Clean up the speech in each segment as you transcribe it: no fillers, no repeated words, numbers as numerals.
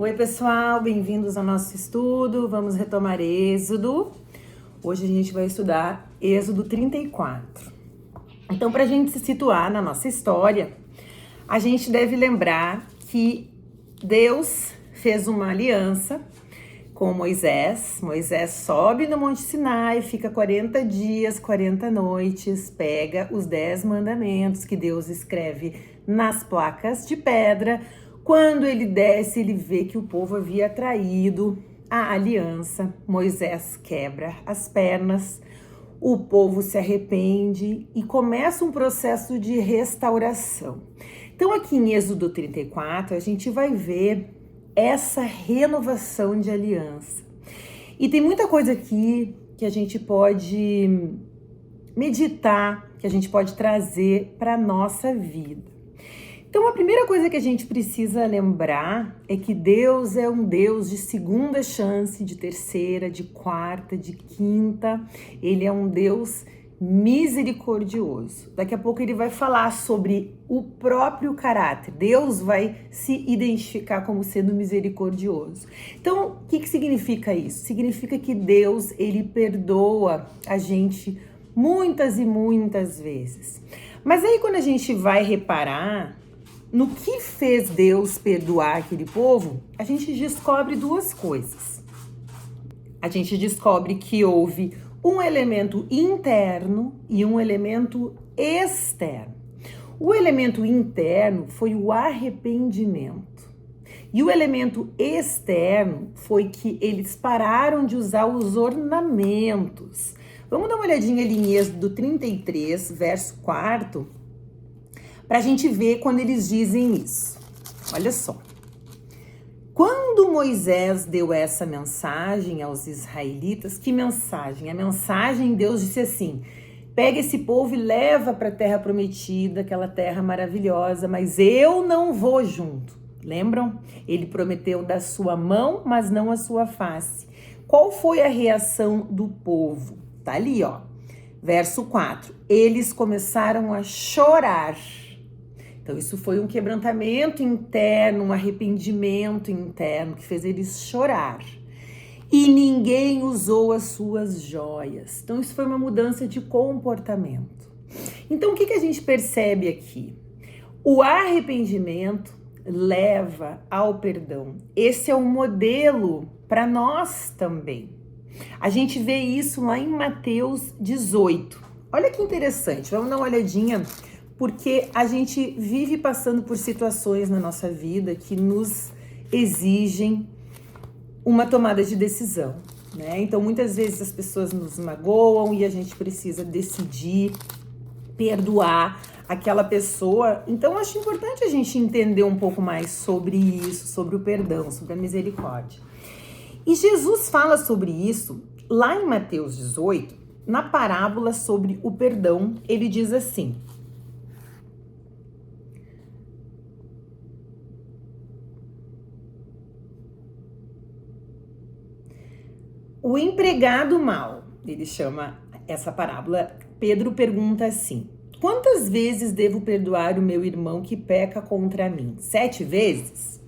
Oi, pessoal, bem-vindos ao nosso estudo. Vamos retomar Êxodo. Hoje a gente vai estudar Êxodo 34. Então, para a gente se situar na nossa história, a gente deve lembrar que Deus fez uma aliança com Moisés. Moisés sobe no Monte Sinai, fica 40 dias, 40 noites, pega os 10 mandamentos que Deus escreve nas placas de pedra. Quando ele desce, ele vê que o povo havia traído a aliança. Moisés quebra as pernas, o povo se arrepende e começa um processo de restauração. Então, aqui em Êxodo 34, a gente vai ver essa renovação de aliança. E tem muita coisa aqui que a gente pode meditar, que a gente pode trazer para a nossa vida. Então, a primeira coisa que a gente precisa lembrar é que Deus é um Deus de segunda chance, de terceira, de quarta, de quinta. Ele é um Deus misericordioso. Daqui a pouco ele vai falar sobre o próprio caráter. Deus vai se identificar como sendo misericordioso. Então, o que significa isso? Significa que Deus, ele perdoa a gente muitas e muitas vezes. Mas aí quando a gente vai reparar no que fez Deus perdoar aquele povo, a gente descobre duas coisas. A gente descobre que houve um elemento interno e um elemento externo. O elemento interno foi o arrependimento. E o elemento externo foi que eles pararam de usar os ornamentos. Vamos dar uma olhadinha ali em Êxodo 33, verso 4, para a gente ver quando eles dizem isso. Olha só. Quando Moisés deu essa mensagem aos israelitas, que mensagem? A mensagem, Deus disse assim: pega esse povo e leva para a terra prometida, aquela terra maravilhosa, mas eu não vou junto. Lembram? Ele prometeu da sua mão, mas não a sua face. Qual foi a reação do povo? Tá ali, ó. Verso 4. Eles começaram a chorar. Então, isso foi um quebrantamento interno, um arrependimento interno que fez eles chorar. E ninguém usou as suas joias. Então, isso foi uma mudança de comportamento. Então, o que a gente percebe aqui? O arrependimento leva ao perdão. Esse é um modelo para nós também. A gente vê isso lá em Mateus 18. Olha que interessante, vamos dar uma olhadinha, porque a gente vive passando por situações na nossa vida que nos exigem uma tomada de decisão, né? Então, muitas vezes as pessoas nos magoam e a gente precisa decidir perdoar aquela pessoa. Então, acho importante a gente entender um pouco mais sobre isso, sobre o perdão, sobre a misericórdia. E Jesus fala sobre isso lá em Mateus 18, na parábola sobre o perdão. Ele diz assim: o empregado mau, ele chama essa parábola. Pedro pergunta assim: quantas vezes devo perdoar o meu irmão que peca contra mim? 7 vezes?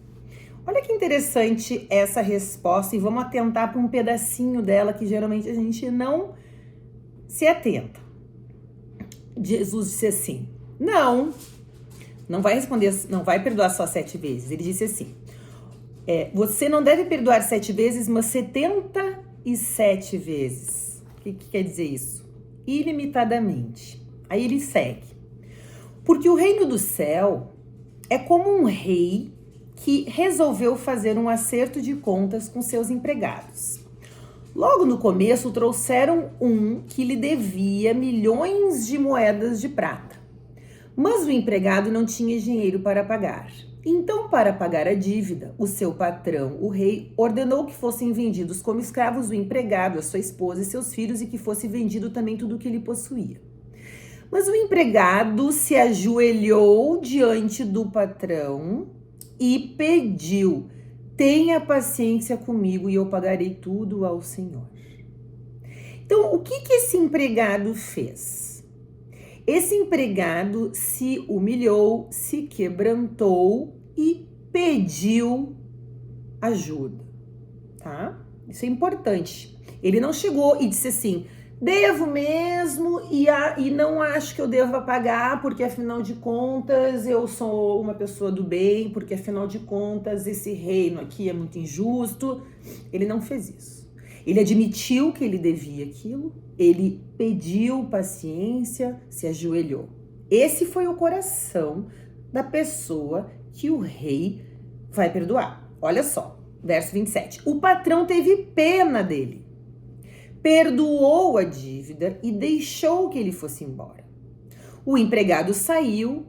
Olha que interessante essa resposta, e vamos atentar para um pedacinho dela que geralmente a gente não se atenta. Jesus disse assim: não vai responder, não vai perdoar só 7 vezes. Ele disse assim: você não deve perdoar 7 vezes, mas 77 vezes. O que quer dizer isso? Ilimitadamente. Aí ele segue: porque o reino do céu é como um rei que resolveu fazer um acerto de contas com seus empregados. Logo no começo, trouxeram um que lhe devia milhões de moedas de prata. Mas o empregado não tinha dinheiro para pagar. Então, para pagar a dívida, o seu patrão, o rei, ordenou que fossem vendidos como escravos o empregado, a sua esposa e seus filhos, e que fosse vendido também tudo o que ele possuía. Mas o empregado se ajoelhou diante do patrão e pediu: tenha paciência comigo e eu pagarei tudo ao Senhor. Então, o que esse empregado fez? Esse empregado se humilhou, se quebrantou e pediu ajuda, tá? Isso é importante. Ele não chegou e disse assim, devo mesmo e não acho que eu deva pagar porque afinal de contas eu sou uma pessoa do bem, porque afinal de contas esse reino aqui é muito injusto. Ele não fez isso. Ele admitiu que ele devia aquilo, ele pediu paciência, se ajoelhou. Esse foi o coração da pessoa que o rei vai perdoar. Olha só, verso 27. O patrão teve pena dele, perdoou a dívida e deixou que ele fosse embora. O empregado saiu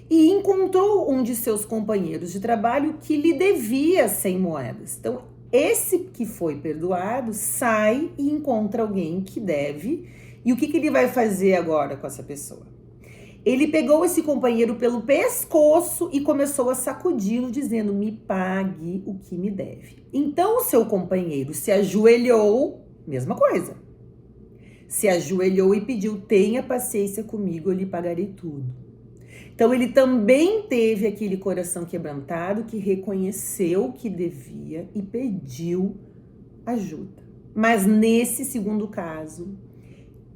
e encontrou um de seus companheiros de trabalho que lhe devia 100 moedas. Então, esse que foi perdoado sai e encontra alguém que deve. E o que ele vai fazer agora com essa pessoa? Ele pegou esse companheiro pelo pescoço e começou a sacudi-lo, dizendo, me pague o que me deve. Então o seu companheiro se ajoelhou, mesma coisa, se ajoelhou e pediu, tenha paciência comigo, eu lhe pagarei tudo. Então ele também teve aquele coração quebrantado que reconheceu que devia e pediu ajuda. Mas nesse segundo caso,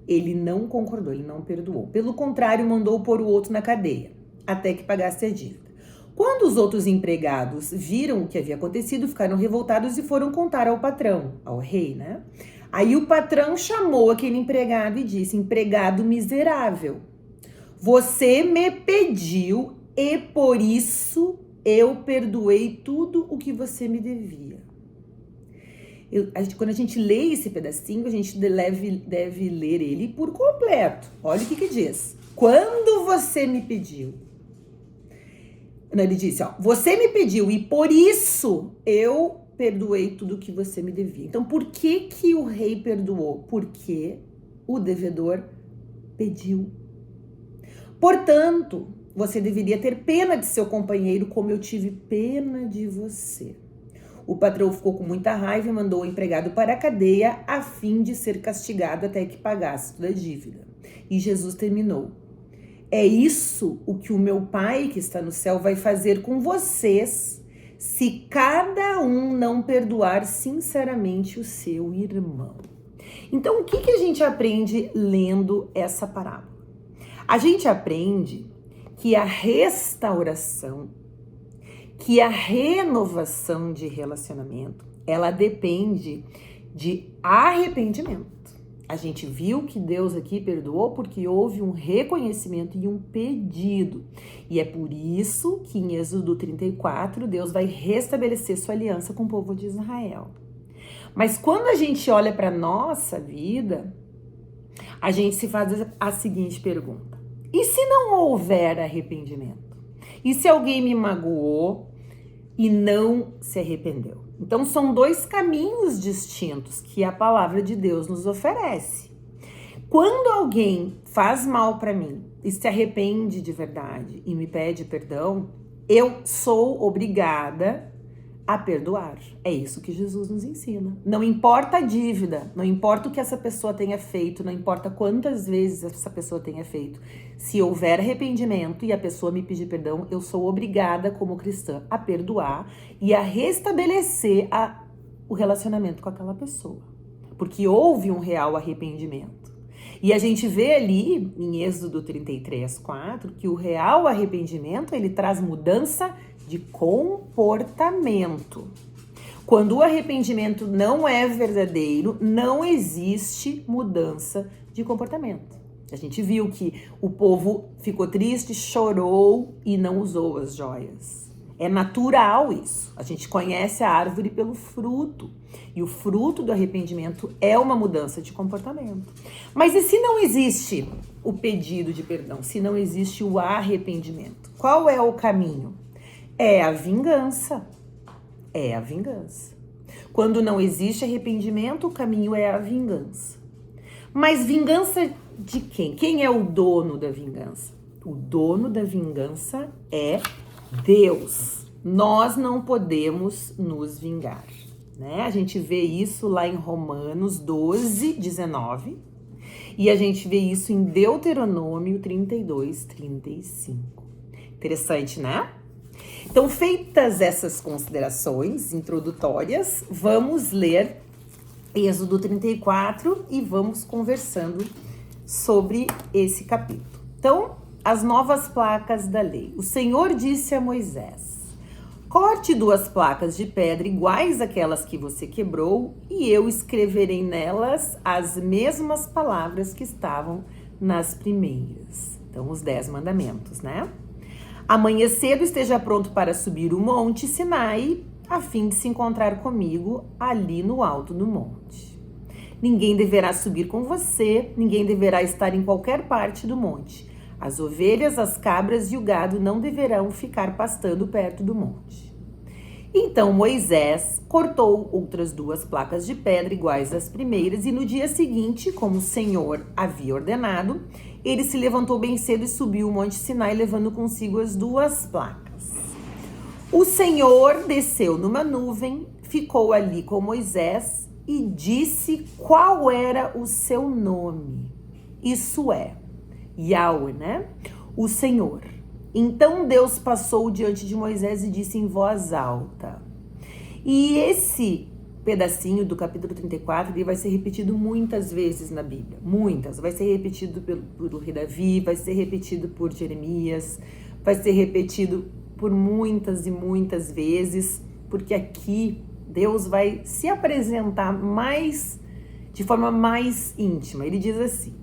ele não concordou, ele não perdoou. Pelo contrário, mandou pôr o outro na cadeia, até que pagasse a dívida. Quando os outros empregados viram o que havia acontecido, ficaram revoltados e foram contar ao patrão, ao rei, né? Aí o patrão chamou aquele empregado e disse, empregado miserável, você me pediu e por isso eu perdoei tudo o que você me devia. Quando a gente lê esse pedacinho, a gente deve ler ele por completo. Olha o que diz. Quando você me pediu. Não, ele disse, ó, você me pediu e por isso eu perdoei tudo que você me devia. Então, por que o rei perdoou? Porque o devedor pediu. Portanto, você deveria ter pena de seu companheiro como eu tive pena de você. O patrão ficou com muita raiva e mandou o empregado para a cadeia a fim de ser castigado até que pagasse toda a dívida. E Jesus terminou. É isso o que o meu Pai que está no céu vai fazer com vocês se cada um não perdoar sinceramente o seu irmão. Então, o que a gente aprende lendo essa parábola? A gente aprende que a restauração, que a renovação de relacionamento, ela depende de arrependimento. A gente viu que Deus aqui perdoou porque houve um reconhecimento e um pedido. E é por isso que em Êxodo 34, Deus vai restabelecer sua aliança com o povo de Israel. Mas quando a gente olha para a nossa vida, a gente se faz a seguinte pergunta. E se não houver arrependimento? E se alguém me magoou e não se arrependeu? Então, são dois caminhos distintos que a palavra de Deus nos oferece. Quando alguém faz mal para mim e se arrepende de verdade e me pede perdão, eu sou obrigada a perdoar. É isso que Jesus nos ensina. Não importa a dívida, não importa o que essa pessoa tenha feito, não importa quantas vezes essa pessoa tenha feito. Se houver arrependimento e a pessoa me pedir perdão, eu sou obrigada, como cristã, a perdoar e a restabelecer o relacionamento com aquela pessoa. Porque houve um real arrependimento. E a gente vê ali, em Êxodo 33, 4, que o real arrependimento, ele traz mudança de comportamento. Quando o arrependimento não é verdadeiro, não existe mudança de comportamento. A gente viu que o povo ficou triste, chorou e não usou as joias. É natural isso. A gente conhece a árvore pelo fruto. E o fruto do arrependimento é uma mudança de comportamento. Mas e se não existe o pedido de perdão? Se não existe o arrependimento? Qual é o caminho? É a vingança. É a vingança. Quando não existe arrependimento, o caminho é a vingança. Mas vingança de quem? Quem é o dono da vingança? O dono da vingança é Deus. Nós não podemos nos vingar, né? A gente vê isso lá em Romanos 12, 19. E a gente vê isso em Deuteronômio 32, 35. Interessante, né? Então, feitas essas considerações introdutórias, vamos ler Êxodo 34 e vamos conversando sobre esse capítulo. Então, as novas placas da lei. O Senhor disse a Moisés: corte 2 placas de pedra iguais àquelas que você quebrou, e eu escreverei nelas as mesmas palavras que estavam nas primeiras. Então, os 10 mandamentos, né? Amanhã cedo esteja pronto para subir o monte Sinai, a fim de se encontrar comigo ali no alto do monte. Ninguém deverá subir com você, ninguém deverá estar em qualquer parte do monte. As ovelhas, as cabras e o gado não deverão ficar pastando perto do monte. Então Moisés cortou outras 2 placas de pedra iguais às primeiras, e no dia seguinte, como o Senhor havia ordenado, ele se levantou bem cedo e subiu o monte Sinai, levando consigo as 2 placas. O Senhor desceu numa nuvem, ficou ali com Moisés e disse qual era o seu nome. Isso é Yahweh, né? O Senhor. Então Deus passou diante de Moisés e disse em voz alta. E esse pedacinho do capítulo 34, ele vai ser repetido muitas vezes na Bíblia. Muitas. Vai ser repetido pelo rei Davi, vai ser repetido por Jeremias, vai ser repetido por muitas e muitas vezes, porque aqui Deus vai se apresentar de forma mais íntima. Ele diz assim: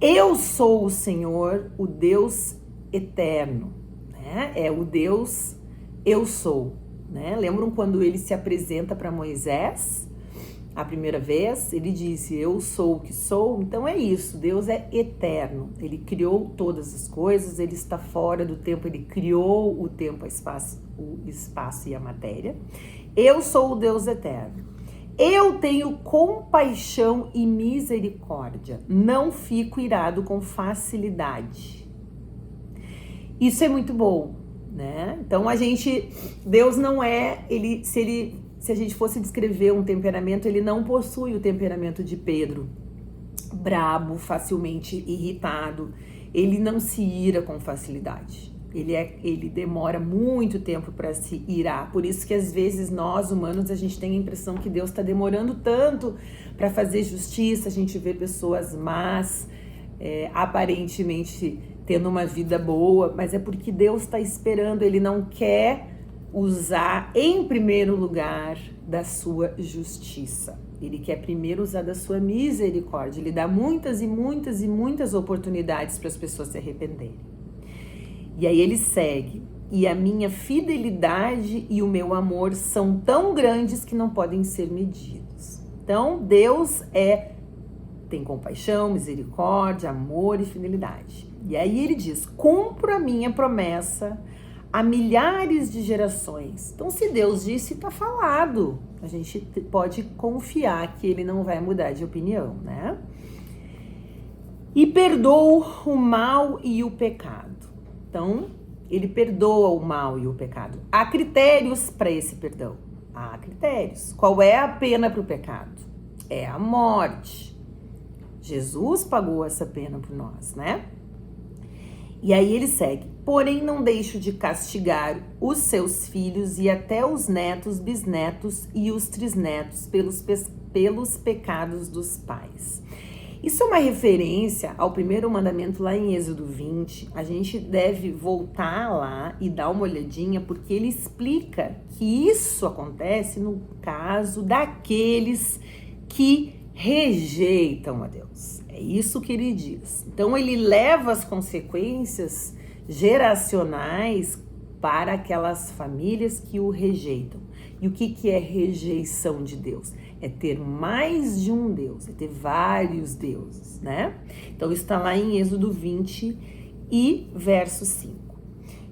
eu sou o Senhor, o Deus eterno, né? É o Deus eu sou, né? Lembram quando ele se apresenta para Moisés? A primeira vez, ele disse, eu sou o que sou. Então é isso, Deus é eterno. Ele criou todas as coisas, ele está fora do tempo, ele criou o tempo, o espaço e a matéria. Eu sou o Deus eterno. Eu tenho compaixão e misericórdia. Não fico irado com facilidade. Isso é muito bom, né? Então Deus não é, se a gente fosse descrever um temperamento, ele não possui o temperamento de Pedro, brabo, facilmente irritado. Ele não se ira com facilidade. Ele demora muito tempo para se irar. Por isso que às vezes nós humanos, a gente tem a impressão que Deus está demorando tanto para fazer justiça. A gente vê pessoas más, aparentemente tendo uma vida boa, mas é porque Deus está esperando. Ele não quer usar em primeiro lugar da sua justiça. Ele quer primeiro usar da sua misericórdia. Ele dá muitas e muitas e muitas oportunidades para as pessoas se arrependerem. E aí ele segue: e a minha fidelidade e o meu amor são tão grandes que não podem ser medidos. Então Deus tem compaixão, misericórdia, amor e fidelidade. E aí ele diz: cumpro a minha promessa a milhares de gerações. Então, se Deus disse, está falado. A gente pode confiar que ele não vai mudar de opinião, né? E perdoa o mal e o pecado. Então, ele perdoa o mal e o pecado. Há critérios para esse perdão. Há critérios. Qual é a pena para o pecado? É a morte. Jesus pagou essa pena por nós, né? E aí ele segue: porém não deixo de castigar os seus filhos e até os netos, bisnetos e os trisnetos pelos pecados dos pais. Isso é uma referência ao primeiro mandamento lá em Êxodo 20. A gente deve voltar lá e dar uma olhadinha, porque ele explica que isso acontece no caso daqueles que rejeitam a Deus. É isso que ele diz. Então ele leva as consequências geracionais para aquelas famílias que o rejeitam. E o que é rejeição de Deus? É ter mais de um Deus, é ter vários deuses, né? Então está lá em Êxodo 20 e verso 5.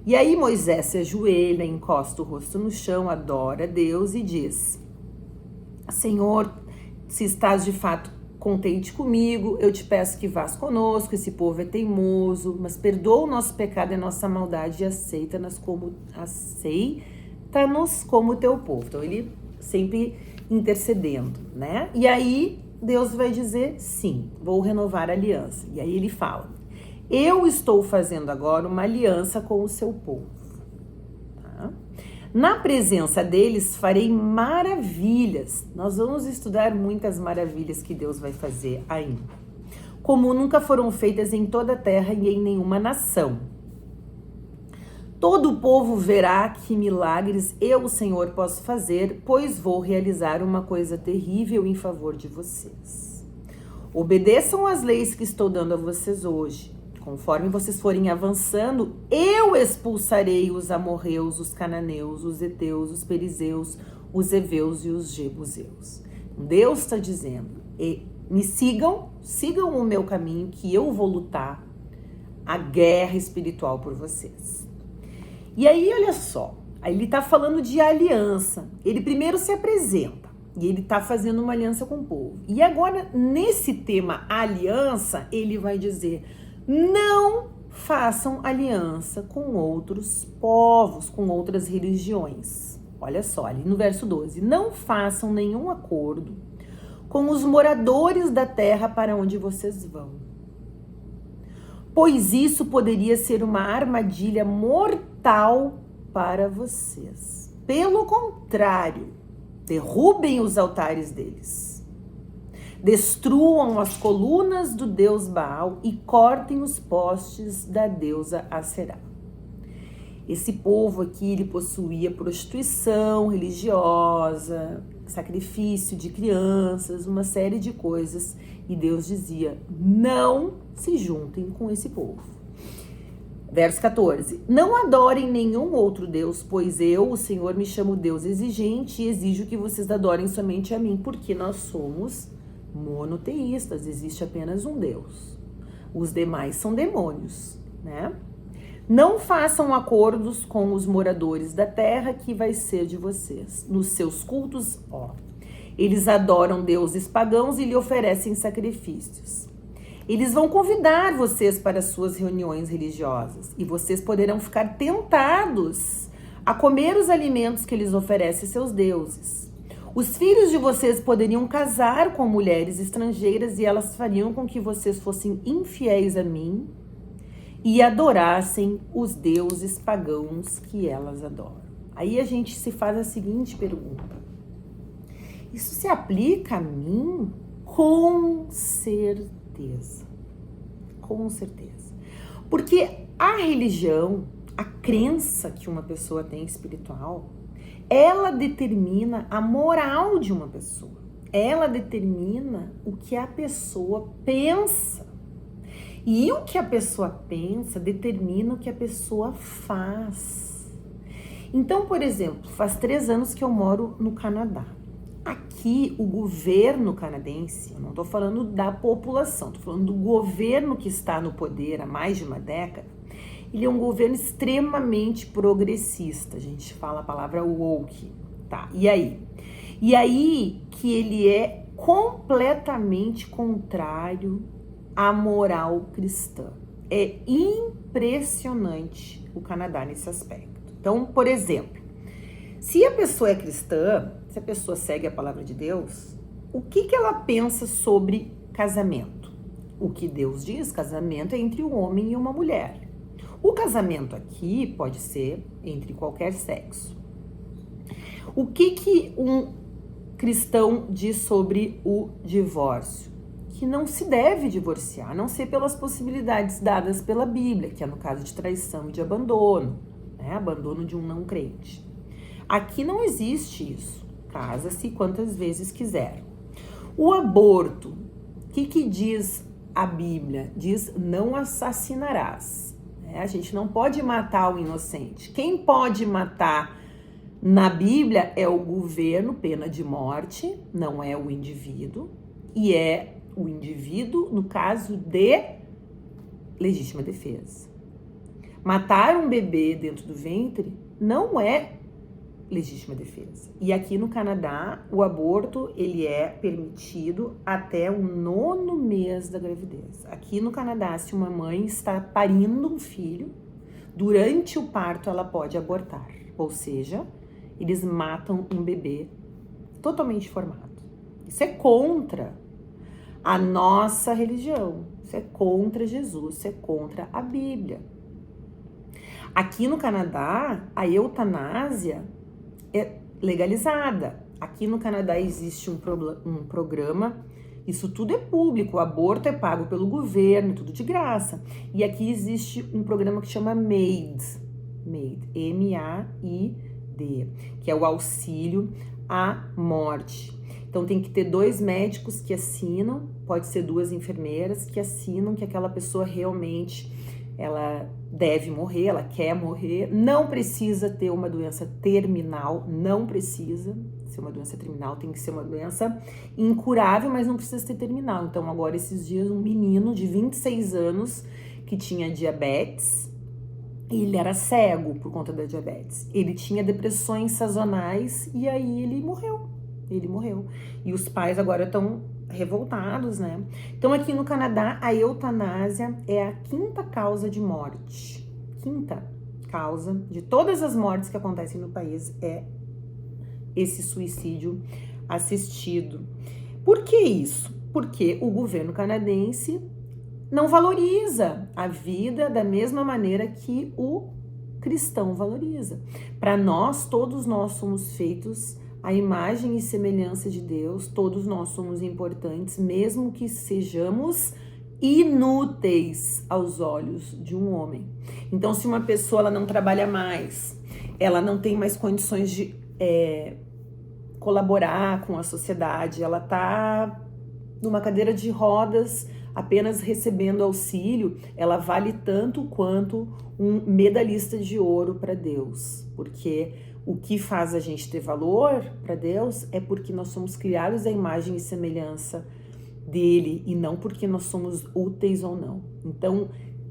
E aí Moisés se ajoelha, encosta o rosto no chão, adora a Deus e diz: Senhor, se estás de fato contente comigo, eu te peço que vás conosco. Esse povo é teimoso, mas perdoa o nosso pecado e a nossa maldade e aceita-nos como teu povo. Então ele sempre intercedendo, né? E aí Deus vai dizer: sim, vou renovar a aliança. E aí ele fala: eu estou fazendo agora uma aliança com o seu povo. Na presença deles farei maravilhas. Nós vamos estudar muitas maravilhas que Deus vai fazer ainda, como nunca foram feitas em toda a terra e em nenhuma nação. Todo o povo verá que milagres eu, o Senhor, posso fazer, pois vou realizar uma coisa terrível em favor de vocês. Obedeçam às leis que estou dando a vocês hoje. Conforme vocês forem avançando, eu expulsarei os amorreus, os cananeus, os heteus, os perizeus, os heveus e os jebuseus. Deus está dizendo, me sigam o meu caminho, que eu vou lutar a guerra espiritual por vocês. E aí, olha só, aí ele está falando de aliança. Ele primeiro se apresenta e ele está fazendo uma aliança com o povo. E agora, nesse tema aliança, ele vai dizer, não façam aliança com outros povos, com outras religiões. Olha só, ali no verso 12, não façam nenhum acordo com os moradores da terra para onde vocês vão, pois isso poderia ser uma armadilha mortal para vocês. Pelo contrário, derrubem os altares deles, destruam as colunas do deus Baal e cortem os postes da deusa Aserá. Esse povo aqui, ele possuía prostituição religiosa, sacrifício de crianças, uma série de coisas. E Deus dizia, não se juntem com esse povo. Verso 14, não adorem nenhum outro Deus, pois eu, o Senhor, me chamo Deus exigente e exijo que vocês adorem somente a mim, porque nós somos monoteístas, existe apenas um Deus. Os demais são demônios, né? Não façam acordos com os moradores da terra que vai ser de vocês. Nos seus cultos, eles adoram deuses pagãos e lhe oferecem sacrifícios. Eles vão convidar vocês para suas reuniões religiosas e vocês poderão ficar tentados a comer os alimentos que eles oferecem seus deuses. Os filhos de vocês poderiam casar com mulheres estrangeiras e elas fariam com que vocês fossem infiéis a mim e adorassem os deuses pagãos que elas adoram. Aí a gente se faz a seguinte pergunta. Isso se aplica a mim? Com certeza. Com certeza. Porque a religião, a crença que uma pessoa tem espiritual, ela determina a moral de uma pessoa. Ela determina o que a pessoa pensa. E o que a pessoa pensa determina o que a pessoa faz. Então, por exemplo, faz 3 anos que eu moro no Canadá. Aqui, o governo canadense, eu não estou falando da população, estou falando do governo que está no poder há mais de uma década, ele é um governo extremamente progressista. A gente fala a palavra woke, tá? E aí? E aí que ele é completamente contrário à moral cristã. É impressionante o Canadá nesse aspecto. Então, por exemplo, se a pessoa é cristã, se a pessoa segue a palavra de Deus, o que ela pensa sobre casamento? O que Deus diz, casamento é entre um homem e uma mulher. O casamento aqui pode ser entre qualquer sexo. O que um cristão diz sobre o divórcio? Que não se deve divorciar, a não ser pelas possibilidades dadas pela Bíblia, que é no caso de traição e de abandono, né? Abandono de um não crente. Aqui não existe isso. Casa-se quantas vezes quiser. O aborto, o que diz a Bíblia? Diz, não assassinarás. A gente não pode matar o inocente. Quem pode matar na Bíblia é o governo, pena de morte, não é o indivíduo. E é o indivíduo no caso de legítima defesa. Matar um bebê dentro do ventre não é legítima defesa. E aqui no Canadá, o aborto, ele é permitido até o 9º mês da gravidez. Aqui no Canadá, se uma mãe está parindo um filho, durante o parto ela pode abortar. Ou seja, eles matam um bebê totalmente formado. Isso é contra a nossa religião. Isso é contra Jesus, isso é contra a Bíblia. Aqui no Canadá, a eutanásia é legalizada. Aqui no Canadá existe um programa, isso tudo é público, o aborto é pago pelo governo, tudo de graça. E aqui existe um programa que chama MAID, M-A-I-D, que é o auxílio à morte. Então tem que ter 2 médicos que assinam, pode ser 2 enfermeiras que assinam que aquela pessoa realmente ela deve morrer, ela quer morrer, não precisa ter uma doença terminal, não precisa ser uma doença terminal, tem que ser uma doença incurável, mas não precisa ser terminal. Então agora esses dias um menino de 26 anos que tinha diabetes, ele era cego por conta da diabetes, ele tinha depressões sazonais e aí ele morreu. E os pais agora estão revoltados, né? Então aqui no Canadá a eutanásia é a 5ª causa de morte. 5ª causa de todas as mortes que acontecem no país é esse suicídio assistido. Por que isso? Porque o governo canadense não valoriza a vida da mesma maneira que o cristão valoriza. Para nós, todos nós somos feitos à imagem e semelhança de Deus, todos nós somos importantes, mesmo que sejamos inúteis aos olhos de um homem. Então, se uma pessoa ela não trabalha mais, ela não tem mais condições de colaborar com a sociedade, ela está numa cadeira de rodas, apenas recebendo auxílio, ela vale tanto quanto um medalhista de ouro para Deus, porque o que faz a gente ter valor para Deus é porque nós somos criados à imagem e semelhança dele e não porque nós somos úteis ou não. Então,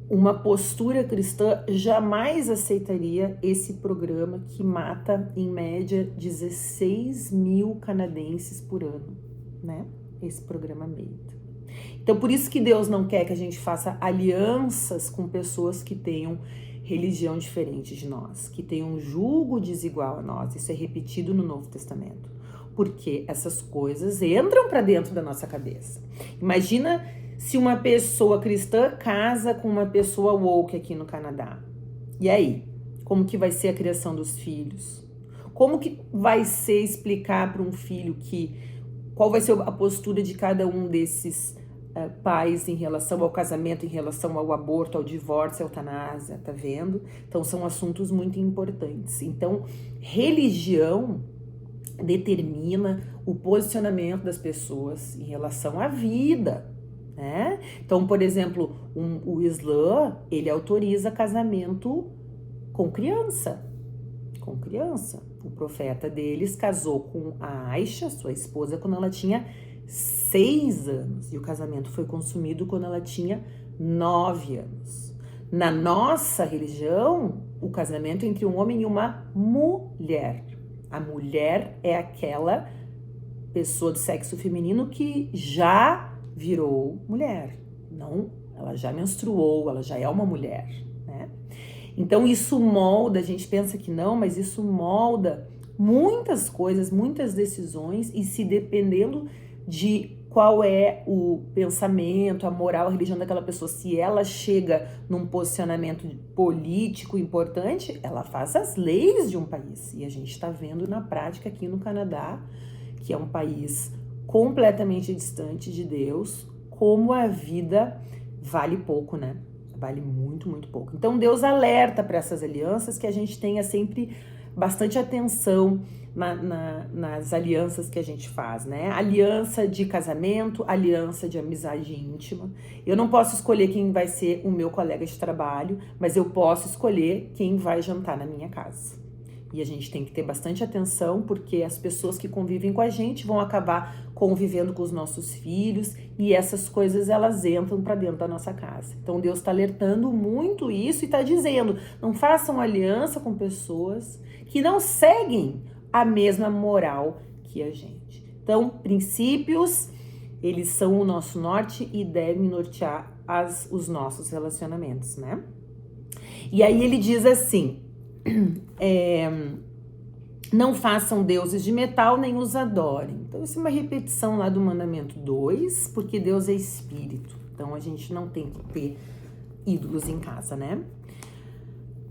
uma postura cristã jamais aceitaria esse programa que mata, em média, 16 mil canadenses por ano, né? Esse programa MAID. Então, por isso que Deus não quer que a gente faça alianças com pessoas que tenham religião diferente de nós, que tenham um jugo desigual a nós. Isso é repetido no Novo Testamento, porque essas coisas entram para dentro da nossa cabeça. Imagina se uma pessoa cristã casa com uma pessoa woke aqui no Canadá. E aí? Como que vai ser a criação dos filhos? Como que vai ser explicar para um filho qual vai ser a postura de cada um desses pais em relação ao casamento, em relação ao aborto, ao divórcio, à eutanásia, tá vendo? Então são assuntos muito importantes. Então, religião determina o posicionamento das pessoas em relação à vida, né? Então, por exemplo, o Islã, ele autoriza casamento com criança. O profeta deles casou com a Aisha, sua esposa, quando ela tinha 6 anos. E o casamento foi consumido quando ela tinha 9 anos. Na nossa religião, o casamento é entre um homem e uma mulher. A mulher é aquela pessoa do sexo feminino que já virou mulher. Não, ela já menstruou, ela já é uma mulher, né? Então isso molda, a gente pensa que não, mas isso molda muitas coisas, muitas decisões, e se dependendo de qual é o pensamento, a moral, a religião daquela pessoa, se ela chega num posicionamento político importante, ela faz as leis de um país. E a gente está vendo na prática aqui no Canadá, que é um país completamente distante de Deus, como a vida vale pouco, né? Vale muito, muito pouco. Então Deus alerta para essas alianças, que a gente tenha sempre bastante atenção nas alianças que a gente faz, né? Aliança de casamento, aliança de amizade íntima. Eu não posso escolher quem vai ser o meu colega de trabalho, mas eu posso escolher quem vai jantar na minha casa. E a gente tem que ter bastante atenção, porque as pessoas que convivem com a gente vão acabar convivendo com os nossos filhos, e essas coisas elas entram para dentro da nossa casa. Então Deus está alertando muito isso e está dizendo: não façam aliança com pessoas que não seguem a mesma moral que a gente. Então, princípios, eles são o nosso norte e devem nortear os nossos relacionamentos, né? E aí ele diz assim: não façam deuses de metal, nem os adorem. Então, isso é uma repetição lá do mandamento 2, porque Deus é espírito. Então, a gente não tem que ter ídolos em casa, né?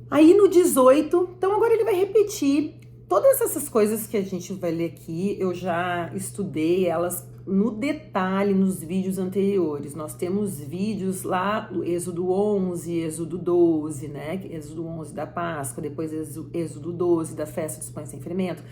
Aí no 18, então agora ele vai repetir todas essas coisas que a gente vai ler aqui, eu já estudei elas no detalhe nos vídeos anteriores. Nós temos vídeos lá, Êxodo 11, Êxodo 12, né? Êxodo 11 da Páscoa, depois Êxodo 12 da festa dos pães sem fermento.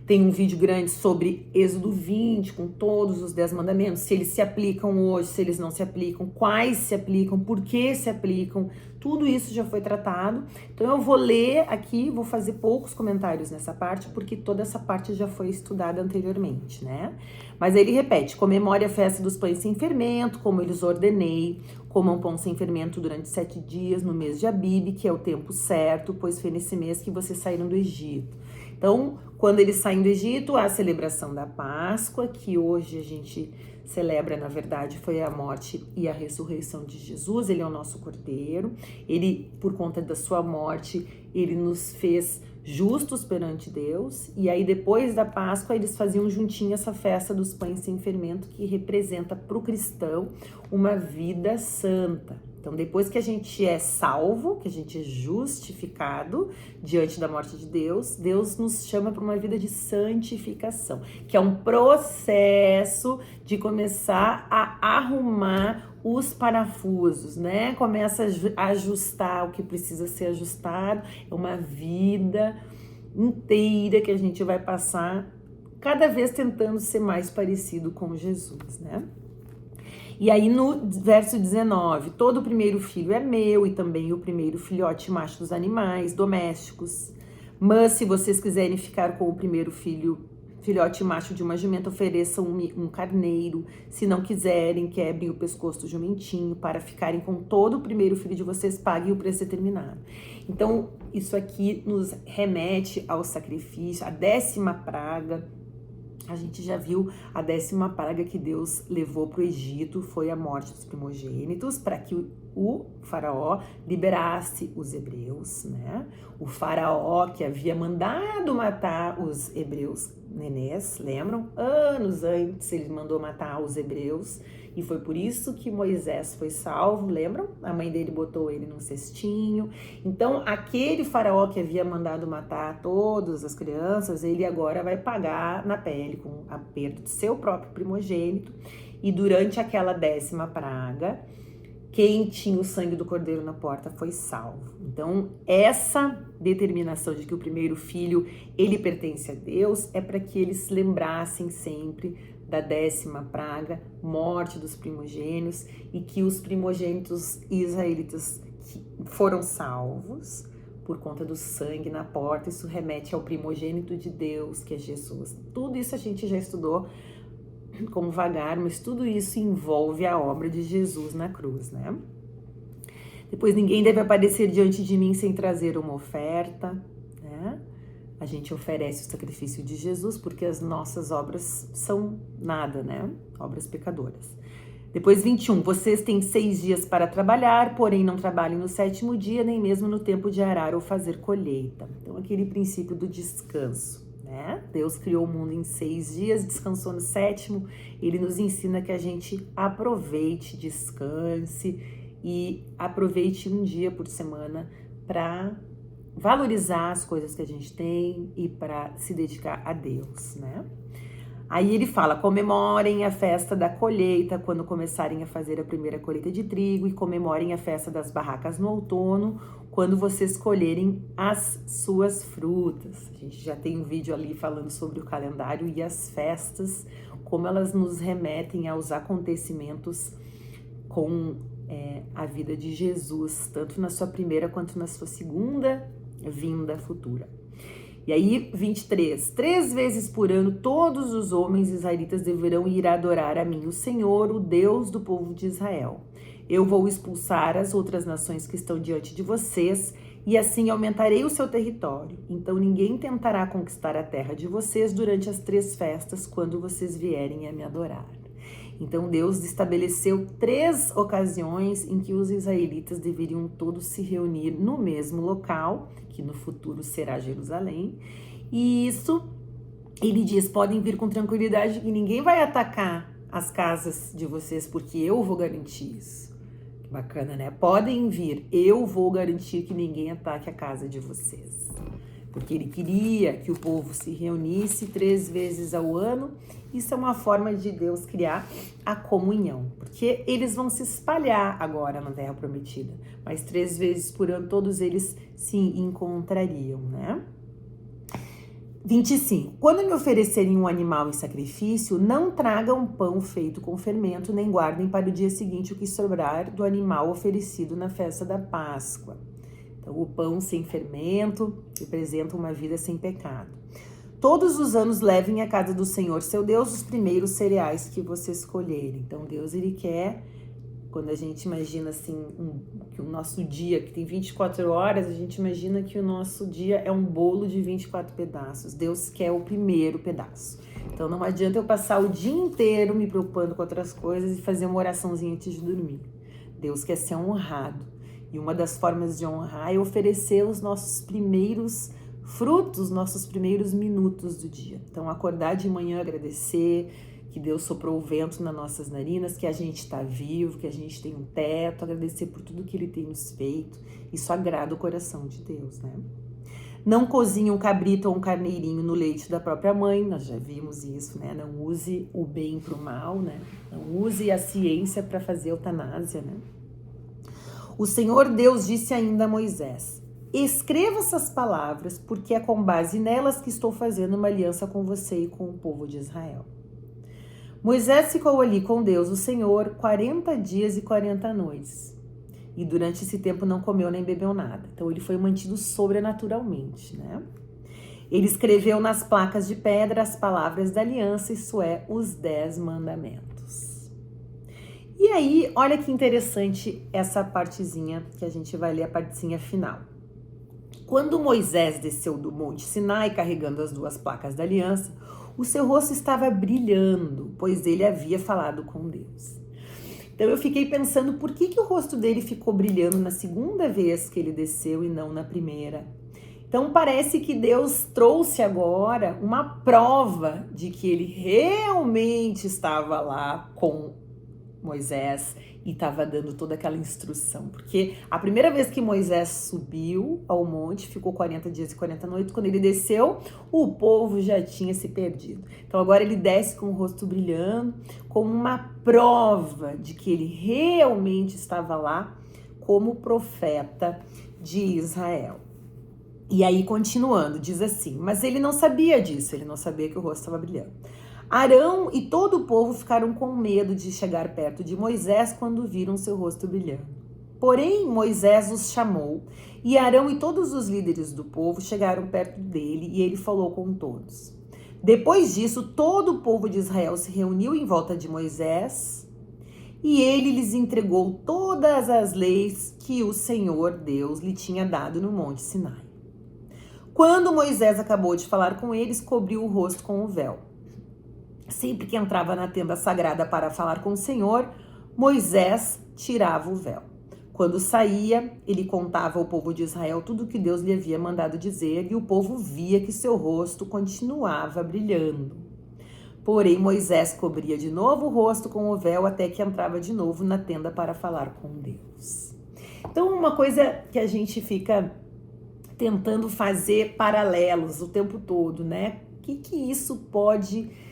Tem um vídeo grande sobre Êxodo 20, com todos os 10 mandamentos, se eles se aplicam hoje, se eles não se aplicam, quais se aplicam, por que se aplicam, tudo isso já foi tratado. Então eu vou ler aqui, vou fazer poucos comentários nessa parte, porque toda essa parte já foi estudada anteriormente, né? Mas ele repete: comemore a festa dos pães sem fermento, como eu lhes ordenei, comam pão sem fermento durante 7 dias no mês de Abibe, que é o tempo certo, pois foi nesse mês que vocês saíram do Egito. Então, quando eles saem do Egito, há a celebração da Páscoa, que hoje a gente celebra, na verdade, foi a morte e a ressurreição de Jesus. Ele é o nosso Cordeiro. Ele, por conta da sua morte, ele nos fez justos perante Deus. E aí, depois da Páscoa, eles faziam juntinho essa festa dos pães sem fermento, que representa para o cristão uma vida santa. Então, depois que a gente é salvo, que a gente é justificado diante da morte de Deus, Deus nos chama para uma vida de santificação, que é um processo de começar a arrumar os parafusos, né? Começa a ajustar o que precisa ser ajustado. É uma vida inteira que a gente vai passar cada vez tentando ser mais parecido com Jesus, né? E aí no verso 19, todo o primeiro filho é meu e também o primeiro filhote macho dos animais domésticos. Mas se vocês quiserem ficar com o primeiro filhote macho de uma jumenta, ofereçam um carneiro. Se não quiserem, quebrem o pescoço do jumentinho. Para ficarem com todo o primeiro filho de vocês, paguem o preço determinado. Então, isso aqui nos remete ao sacrifício, a 10ª praga. A gente já viu a 10ª praga que Deus levou para o Egito, foi a morte dos primogênitos, para que o faraó liberasse os hebreus, né? O faraó que havia mandado matar os hebreus nenês, lembram? Anos antes ele mandou matar os hebreus, e foi por isso que Moisés foi salvo, lembram? A mãe dele botou ele num cestinho. Então, aquele faraó que havia mandado matar todas as crianças, ele agora vai pagar na pele com a perda do seu próprio primogênito. E durante aquela 10ª praga, quem tinha o sangue do cordeiro na porta foi salvo. Então, essa determinação de que o primeiro filho, ele pertence a Deus, é para que eles lembrassem sempre da 10ª praga, morte dos primogênitos, e que os primogênitos israelitas que foram salvos por conta do sangue na porta. Isso remete ao primogênito de Deus, que é Jesus. Tudo isso a gente já estudou como vagar, mas tudo isso envolve a obra de Jesus na cruz, né? Depois, ninguém deve aparecer diante de mim sem trazer uma oferta, né? A gente oferece o sacrifício de Jesus porque as nossas obras são nada, né? Obras pecadoras. Depois, 21. Vocês têm 6 dias para trabalhar, porém não trabalhem no 7º dia, nem mesmo no tempo de arar ou fazer colheita. Então, aquele princípio do descanso, né? Deus criou o mundo em 6 dias, descansou no 7º. Ele nos ensina que a gente aproveite, descanse e aproveite um dia por semana para valorizar as coisas que a gente tem e para se dedicar a Deus, né? Aí ele fala: comemorem a festa da colheita quando começarem a fazer a primeira colheita de trigo, e comemorem a festa das barracas no outono, quando vocês colherem as suas frutas. A gente já tem um vídeo ali falando sobre o calendário e as festas, como elas nos remetem aos acontecimentos com a vida de Jesus, tanto na sua primeira quanto na sua segunda vinda futura. E aí, 23. 3 vezes por ano, todos os homens israelitas deverão ir adorar a mim, o Senhor, o Deus do povo de Israel. Eu vou expulsar as outras nações que estão diante de vocês, e assim aumentarei o seu território. Então ninguém tentará conquistar a terra de vocês durante as 3 festas, quando vocês vierem a me adorar. Então Deus estabeleceu 3 ocasiões em que os israelitas deveriam todos se reunir no mesmo local, que no futuro será Jerusalém. E isso, ele diz, podem vir com tranquilidade, que ninguém vai atacar as casas de vocês, porque eu vou garantir isso. Que bacana, né? Podem vir, eu vou garantir que ninguém ataque a casa de vocês. porque ele queria que o povo se reunisse 3 vezes ao ano. Isso é uma forma de Deus criar a comunhão, porque eles vão se espalhar agora na Terra Prometida, mas 3 vezes por ano todos eles se encontrariam, né? 25. Quando me oferecerem um animal em sacrifício, não tragam pão feito com fermento, nem guardem para o dia seguinte o que sobrar do animal oferecido na festa da Páscoa. Então, o pão sem fermento representa uma vida sem pecado. Todos os anos levem à casa do Senhor, seu Deus, os primeiros cereais que você escolher. Então, Deus, ele quer, quando a gente imagina assim, que o nosso dia, que tem 24 horas, a gente imagina que o nosso dia é um bolo de 24 pedaços. Deus quer o primeiro pedaço. Então, não adianta eu passar o dia inteiro me preocupando com outras coisas e fazer uma oraçãozinha antes de dormir. Deus quer ser honrado. E uma das formas de honrar é oferecer os nossos primeiros frutos, nossos primeiros minutos do dia. Então, acordar de manhã, agradecer que Deus soprou o vento nas nossas narinas, que a gente está vivo, que a gente tem um teto, agradecer por tudo que Ele tem nos feito. Isso agrada o coração de Deus, né? Não cozinhe um cabrito ou um carneirinho no leite da própria mãe, nós já vimos isso, né? Não use o bem para o mal, né? Não use a ciência para fazer eutanásia, né? O Senhor Deus disse ainda a Moisés: escreva essas palavras, porque é com base nelas que estou fazendo uma aliança com você e com o povo de Israel. Moisés ficou ali com Deus, o Senhor, 40 dias e 40 noites. E durante esse tempo não comeu nem bebeu nada. Então ele foi mantido sobrenaturalmente, né? Ele escreveu nas placas de pedra as palavras da aliança, isso é, os 10 mandamentos. E aí, olha que interessante essa partezinha que a gente vai ler, a partezinha final. Quando Moisés desceu do Monte Sinai carregando as 2 placas da aliança, o seu rosto estava brilhando, pois ele havia falado com Deus. Então eu fiquei pensando por que o rosto dele ficou brilhando na segunda vez que ele desceu e não na primeira. Então parece que Deus trouxe agora uma prova de que ele realmente estava lá com Moisés e estava dando toda aquela instrução, porque a primeira vez que Moisés subiu ao monte, ficou 40 dias e 40 noites, quando ele desceu, o povo já tinha se perdido. Então agora ele desce com o rosto brilhando, como uma prova de que ele realmente estava lá como profeta de Israel. E aí, continuando, diz assim, mas ele não sabia disso, ele não sabia que o rosto estava brilhando. Arão e todo o povo ficaram com medo de chegar perto de Moisés quando viram seu rosto brilhando. Porém, Moisés os chamou, e Arão e todos os líderes do povo chegaram perto dele, e ele falou com todos. Depois disso, todo o povo de Israel se reuniu em volta de Moisés, e ele lhes entregou todas as leis que o Senhor Deus lhe tinha dado no Monte Sinai. Quando Moisés acabou de falar com eles, cobriu o rosto com o véu. Sempre que entrava na tenda sagrada para falar com o Senhor, Moisés tirava o véu. Quando saía, ele contava ao povo de Israel tudo o que Deus lhe havia mandado dizer, e o povo via que seu rosto continuava brilhando. Porém, Moisés cobria de novo o rosto com o véu até que entrava de novo na tenda para falar com Deus. Então, uma coisa que a gente fica tentando fazer paralelos o tempo todo, né? O que isso pode...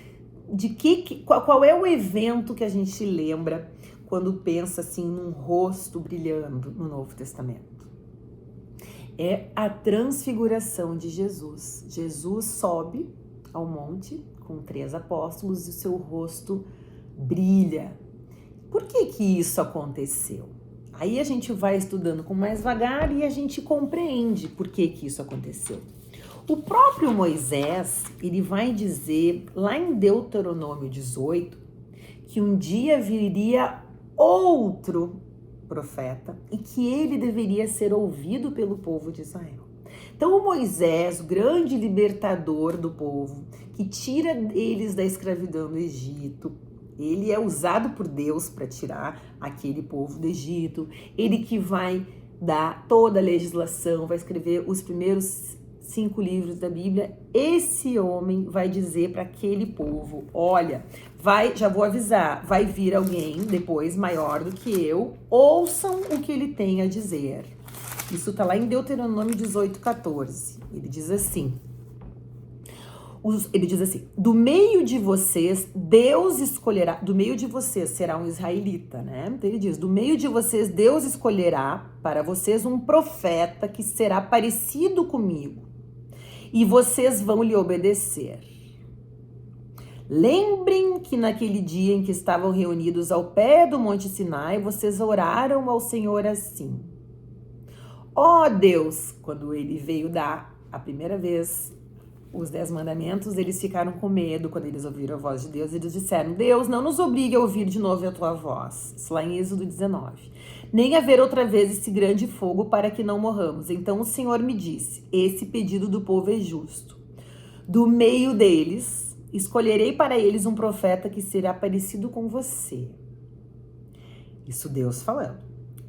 Qual é o evento que a gente lembra quando pensa assim num rosto brilhando no Novo Testamento? É a transfiguração de Jesus. Jesus sobe ao monte com 3 apóstolos e o seu rosto brilha. Por que isso aconteceu? Aí a gente vai estudando com mais vagar e a gente compreende por que isso aconteceu. O próprio Moisés, ele vai dizer lá em Deuteronômio 18, que um dia viria outro profeta e que ele deveria ser ouvido pelo povo de Israel. Então o Moisés, o grande libertador do povo, que tira eles da escravidão do Egito, ele é usado por Deus para tirar aquele povo do Egito, ele que vai dar toda a legislação, vai escrever os primeiros 5 livros da Bíblia. Esse homem vai dizer para aquele povo, olha, já vou avisar, vai vir alguém depois maior do que eu, ouçam o que ele tem a dizer. Isso está lá em Deuteronômio 18:14. Ele diz assim, do meio de vocês, Deus escolherá, do meio de vocês será um israelita, né? Então ele diz, do meio de vocês, Deus escolherá para vocês um profeta que será parecido comigo, e vocês vão lhe obedecer. Lembrem que naquele dia em que estavam reunidos ao pé do Monte Sinai, vocês oraram ao Senhor assim: ó Deus, quando ele veio dar a primeira vez os 10 mandamentos, eles ficaram com medo quando eles ouviram a voz de Deus. Eles disseram: Deus, não nos obrigue a ouvir de novo a tua voz. Isso lá em Êxodo 19. Nem a ver outra vez esse grande fogo para que não morramos. Então o Senhor me disse: esse pedido do povo é justo. Do meio deles, escolherei para eles um profeta que será parecido com você. Isso Deus falando.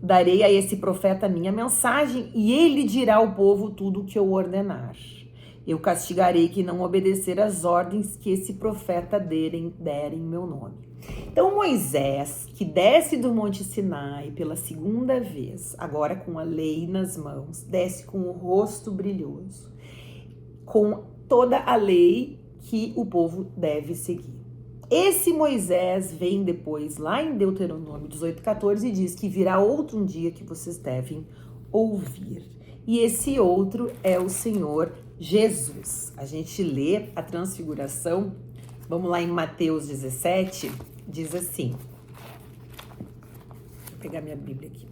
Darei a esse profeta a minha mensagem e ele dirá ao povo tudo o que eu ordenar. Eu castigarei quem não obedecer às ordens que esse profeta der em meu nome. Então Moisés, que desce do Monte Sinai pela segunda vez, agora com a lei nas mãos, desce com o rosto brilhoso, com toda a lei que o povo deve seguir. Esse Moisés vem depois, lá em Deuteronômio 18:14, e diz que virá outro um dia que vocês devem ouvir. E esse outro é o Senhor Jesus. A gente lê a transfiguração, vamos lá em Mateus 17, diz assim. Vou pegar minha Bíblia aqui.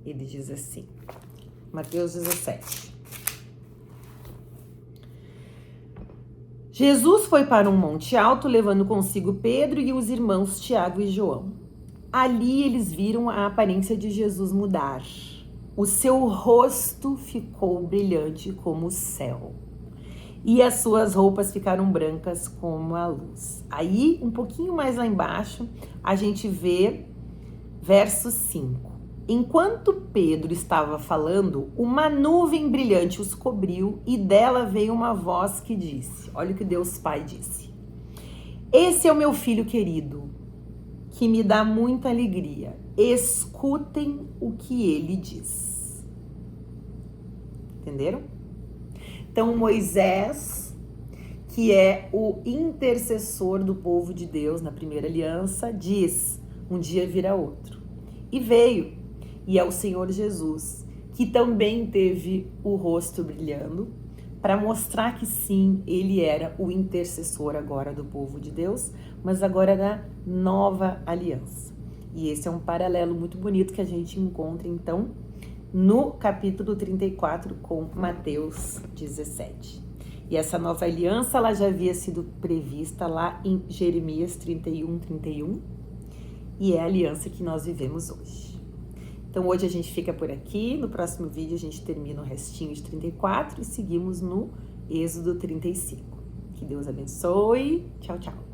Ele diz assim, Mateus 17. Jesus foi para um monte alto, levando consigo Pedro e os irmãos Tiago e João. Ali eles viram a aparência de Jesus mudar. O seu rosto ficou brilhante como o céu, e as suas roupas ficaram brancas como a luz. Aí, um pouquinho mais lá embaixo, a gente vê verso 5. Enquanto Pedro estava falando, uma nuvem brilhante os cobriu e dela veio uma voz que disse, olha o que Deus Pai disse: esse é o meu filho querido, que me dá muita alegria. Escutem o que ele diz. Entenderam? Então Moisés, que é o intercessor do povo de Deus na primeira aliança, diz, um dia virá outro. E veio. E é o Senhor Jesus, que também teve o rosto brilhando, para mostrar que sim, ele era o intercessor agora do povo de Deus, mas agora da nova aliança. E esse é um paralelo muito bonito que a gente encontra, então, no capítulo 34 com Mateus 17. E essa nova aliança, ela já havia sido prevista lá em Jeremias 31:31, e é a aliança que nós vivemos hoje. Então hoje a gente fica por aqui, no próximo vídeo a gente termina o restinho de 34 e seguimos no Êxodo 35. Que Deus abençoe, tchau, tchau.